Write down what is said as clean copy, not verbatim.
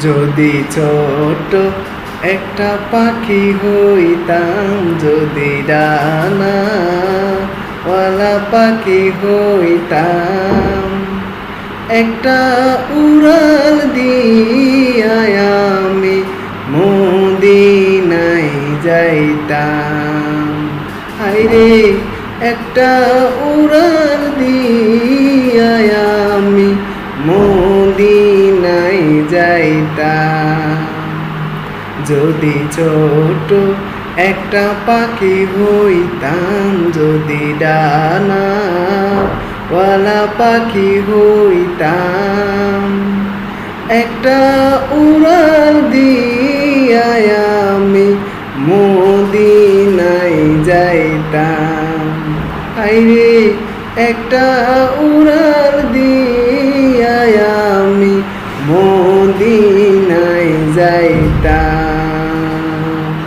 যদি ছোট একটা পাখি হইতাম, যদি ডানাওয়ালা পাখি হইতাম, একটা উড়াল দিয়া আমি মদিনায় যাইতাম। হায়রে একটা উড়াল দিয়া আমি মদিনায় যাইতাম। যদি ছোট একটা পাখি হইতাম, যদি ডানাওয়ালা পাখি হইতাম, একটা উড়াল দিয়া আমি মদিনায় যাইতাম। হায়রে একটা উড়াল দিয়া আমি মদিনায় যাইতাম।